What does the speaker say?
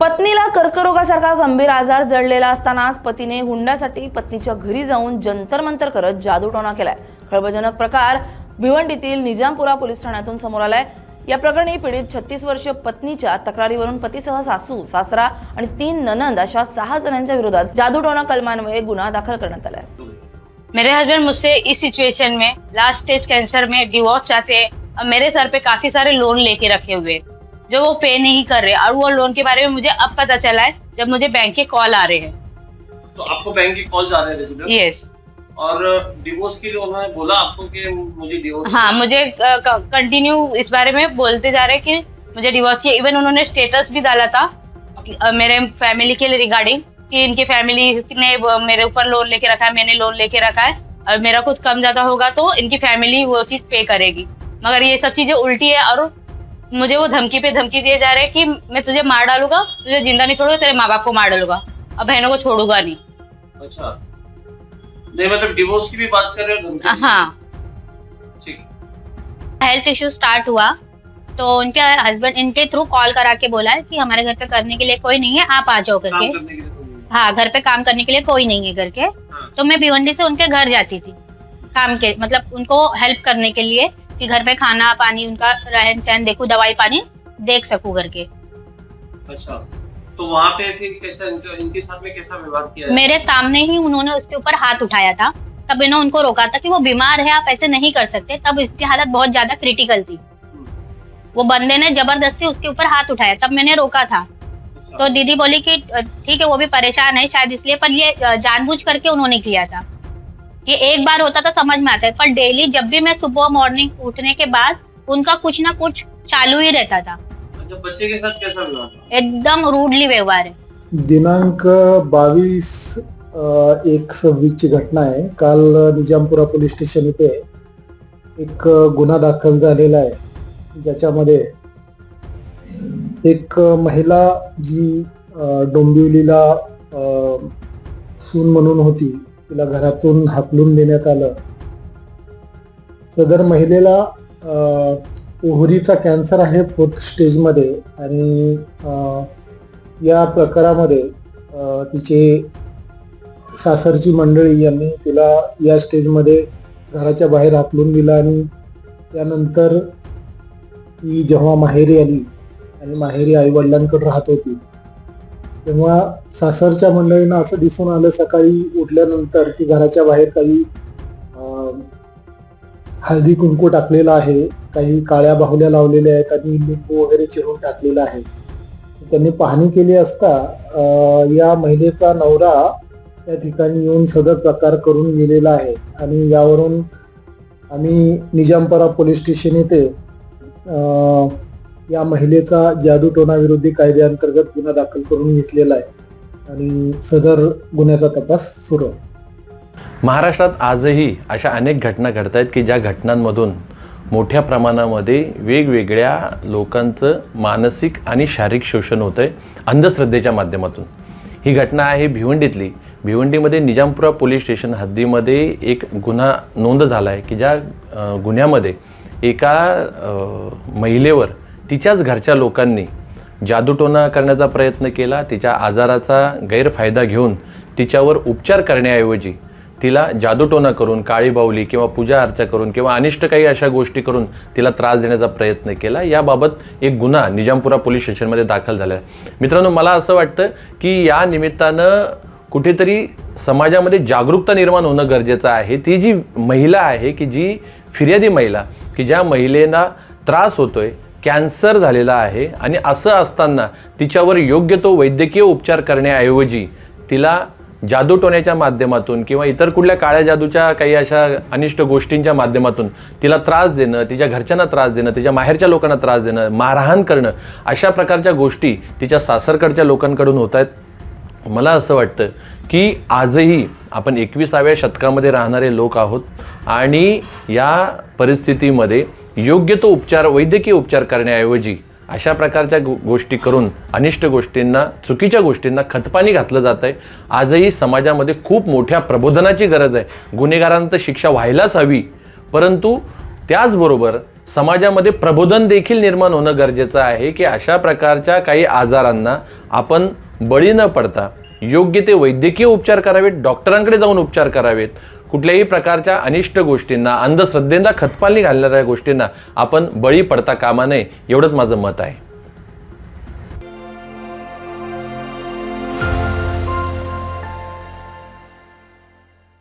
पत्नीला कर्करोगासारखा गंभीर आजार जडलेला असतानाच पतीने हुंड्यासाठी पत्नीच्या घरी जाऊन जंतर मंतर करत जादूटोणा केलाय। खळबळजनक प्रकार भिवंडीतील निजामपुरा पोलीस ठाण्यातून समोर आलाय। या प्रकरणी पीडित 36 वर्षीय पत्नीच्या तक्रारीवरून पतीसह सासू, सासरा आणि 3 ननंद अशा 6 जणांच्या विरोधात जादूटोणा कलमान्वये गुन्हा दाखल करण्यात आलाय। मेरे हस्बैंड मुझसे इस सिचुएशन में लास्ट स्टेज कैंसर में डिवोर्स चाहते हैं और मेरे सर पे काफी सारे लोन लेके रखे हुए जो वो पे नहीं कर रहे और वो लोन के बारे में मुझे अब पता चला है जब मुझे बैंक के कॉल आ रहे हैं। तो आपको बैंक के कॉल आ रहे हैं रेगुलर? यस। और डिवोर्स के लिए उन्होंने बोला आपको कि मुझे डिवोर्स? हाँ, मुझे कंटिन्यू इस बारे में बोलते जा रहे हैं कि मुझे डिवोर्स चाहिए। इवन उन्होंने स्टेटस भी डाला था मेरे फैमिली के रिगार्डिंग कि इनकी फैमिली ने मेरे ऊपर लोन लेके रखा है, मैंने लोन लेके रखा है और मेरा कुछ कम ज्यादा होगा तो इनकी फैमिली वो चीज पे करेगी। मगर ये सब चीजें उल्टी है और मुझे वो धमकी पे धमकी दिए जा रहे हैं कि मैं तुझे मार डालूंगा, तुझे जिंदा नहीं छोड़ूंगा, तेरे माँ बाप को मार डालूंगा और बहनों को छोड़ूंगा नहीं। अच्छा, नहीं मतलब डिवोर्स की भी बात कर रहे हो धमकी? हाँ। ठीक। हेल्थ इश्यू स्टार्ट हुआ तो उनके हस्बैंड इनके थ्रू कॉल करा के बोला है कि हमारे घर पे करने के लिए कोई नहीं है, आप आ जाओ करके। काम करने के लिए कोई नहीं। हाँ, घर पे काम करने के लिए कोई नहीं है करके। हाँ। तो मैं भिवंडी से उनके घर जाती थी काम के, मतलब उनको हेल्प करने के लिए कि घर पे खाना पानी, उनका रहन सहन देखूं, दवाई पानी देख सकूं करके। अच्छा, तो वहाँ पे फिर कैसा इनके साथ में कैसा व्यवहार किया? मेरे सामने ही उन्होंने उसके ऊपर हाथ उठाया था। तब मैंने उनको रोका था कि वो बीमार है, आप ऐसे नहीं कर सकते। तब इसकी हालत बहुत ज्यादा क्रिटिकल थी। वो बंदे ने जबरदस्ती उसके ऊपर हाथ उठाया, तब मैंने रोका था। तो दीदी बोली कि ठीक है, वो भी परेशान है शायद इसलिए, पर ये जानबूझ करके उन्होंने किया था। ये एक बार होता तो समझ में आता है, पर डेली जब भी मैं सुबह मॉर्निंग उठने के बाद उनका कुछ ना कुछ चालू ही रहता था। अच्छा, बच्चे के साथ कैसा व्यवहार था? एकदम रूडली व्यवहार है। दिनांक 22/1/26 ची घटना आहे। काल निजामपुरा पोलीस स्टेशन इथे एक गुन्हा दाखल झालेला आहे, ज्याच्यामध्ये एक महिला जी डोंबिवलीला सून म्हणून होती, तिला घरातून हाकलून देण्यात आलं। सदर महिलेला ओहरीचा कॅन्सर आहे 4th स्टेजमध्ये आणि या प्रकारामध्ये तिचे सासरची मंडळी यांनी तिला या स्टेजमध्ये घराच्या बाहेर हाकलून दिला आणि त्यानंतर ती जेव्हा माहेरी आली आणि माहेरी आई वडिलांकडे राहत होती तेव्हा सासरच्या मंडळींना असं दिसून आलं सकाळी उठल्यानंतर की घराच्या बाहेर काही हळदी कुंकू टाकलेला आहे, काही काळ्या बाहुल्या लावलेल्या आहेत आणि लिंबू वगैरे चिरून टाकलेला आहे। त्यांनी पाहणी केली असता या महिलेचा नवरा त्या ठिकाणी येऊन सदर प्रकार करून गेलेला आहे आणि यावरून आम्ही निजामपुरा पोलीस स्टेशन येथे या महिलेचा जादूटोणा विरोधी कायद्याअंतर्गत गुन्हा दाखल करून घेतलेला आहे आणि सदर गुन्ह्याचा तपास सुरू आहे। महाराष्ट्रात आजही अशा अनेक घटना घडत आहेत की ज्या घटनांमधून मोठ्या प्रमाणामध्ये वेगवेगळ्या लोकांचं मानसिक आणि शारीरिक शोषण होतं आहे अंधश्रद्धेच्या माध्यमातून। ही घटना आहे भिवंडीतली। भिवंडीमध्ये निजामपुरा पोलीस स्टेशन हद्दीमध्ये एक गुन्हा नोंद झाला आहे की ज्या गुन्ह्यामध्ये एका महिलेवर तिच्याच घरच्या लोकांनी जादूटोणा करण्याचा प्रयत्न केला। तिच्या आजाराचा गैरफायदा घेऊन तिच्यावर उपचार करण्याऐवजी तिला जादूटोणा करून, काळी बाहुली किंवा पूजा अर्चा करून किंवा अनिष्ट काही अशा गोष्टी करून तिला त्रास देण्याचा प्रयत्न केला। याबाबत एक गुन्हा निजामपुरा पोलीस स्टेशनमध्ये दाखल झाला आहे। मित्रांनो, मला असं वाटतं की या निमित्तानं कुठेतरी समाजामध्ये जागरूकता निर्माण होणं गरजेचं आहे। ती जी महिला आहे की जी फिर्यादी महिला, की ज्या महिलेला त्रास होतोय, कॅन्सर झालेला आहे आणि असं असताना तिच्यावर योग्य तो वैद्यकीय उपचार करण्याऐवजी तिला जादूटोण्याच्या माध्यमातून किंवा इतर कुठल्या काळ्या जादूच्या काही अशा अनिष्ट गोष्टींच्या माध्यमातून तिला त्रास देणं, तिच्या घरच्यांना त्रास देणं, तिच्या माहेरच्या लोकांना त्रास देणं, मारहाण करणं, अशा प्रकारच्या गोष्टी तिच्या सासरकडच्या लोकांकडून होत आहेत। मला असं वाटतं की आजही आपण 21व्या शतकामध्ये राहणारे लोक आहोत आणि या परिस्थितीमध्ये योग्य तो उपचार, वैद्यकीय उपचार करण्याऐवजी अशा प्रकारच्या गोष्टी करून अनिष्ट गोष्टींना, चुकीच्या गोष्टींना खतपाणी घातलं जात आहे। आजही समाजामध्ये खूप मोठ्या प्रबोधनाची गरज आहे। गुन्हेगारांना शिक्षा व्हायलाच हवी, परंतु त्याचबरोबर समाजामध्ये प्रबोधन देखील निर्माण होणं गरजेचं आहे की अशा प्रकारच्या काही आजारांना आपण बळी न पडता योग्य ते वैद्यकीय उपचार करावेत, डॉक्टरांकडे जाऊन उपचार करावेत. कुठल्याही प्रकारच्या अनिष्ट गोष्टींना, अंधश्रद्धेंना खतपाणी घालणाऱ्या गोष्टींना आपण बळी पडता कामा नये, एवढंच माझं मत आहे.